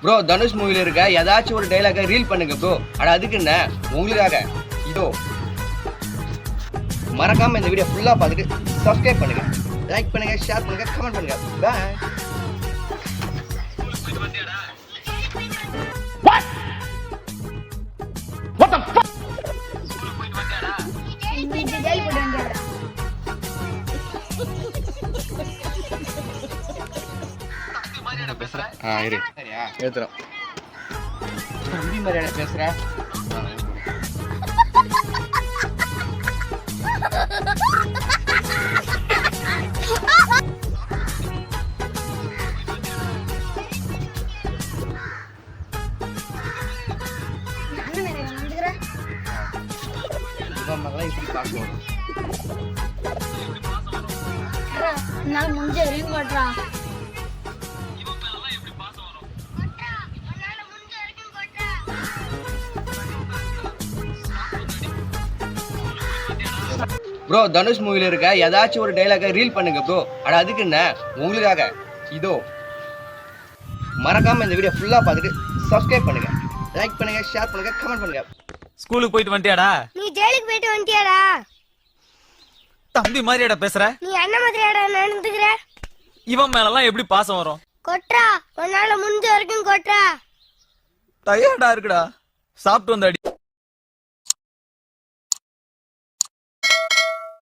Bro Dhanush மூவில இருக்க ஏதாச்சும் ஒரு டைலாக ரீல் பண்ணுங்க ப்ரோ. அட அதுக்கு என்ன, உங்களுக்காக இதோ. மறக்காம இந்த வீடியோ ஃபுல்லா பார்த்துட்டு சப்ஸ்கிரைப் பண்ணுங்க, லைக் பண்ணுங்க, ஷேர் பண்ணுங்க, கமெண்ட் பண்ணுங்க. பாய். இரு ஏத்துறோம். தம்பி மாதிரியான பேசுற. இப்படி பார்க்கணும். முடிஞ்ச வரையும் கொட்டுறா. ப்ரோ தனுஷ் மூவில இருக்க ஏதாச்சும் ஒரு டைலாக ரீல் பண்ணுங்க ப்ரோ. அட அதுக்கு என்ன, உங்களுக்காக இதோ. மறக்காம இந்த வீடியோ ஃபுல்லா பார்த்துட்டு சப்ஸ்கிரைப் பண்ணுங்க, லைக் பண்ணுங்க, ஷேர் பண்ணுங்க, கமெண்ட் பண்ணுங்க. ஸ்கூலுக்கு போயிட்டு வந்துட்டியாடா? நீ ஜெயிலுக்கு போயிட்டு வந்துட்டியாடா? தம்பி மாதிரியாடா பேசுற? நீ அண்ணன் மாதிரியாடா நடந்துக்கிற? இவன் மேலலாம் எப்படி பாசம் வரும்? கொட்றா, உன்னால முடிஞ்ச வரைக்கும் கொட்றா. டயர்டா இருக்குடா, சாப்பிட்டு வந்து அடி.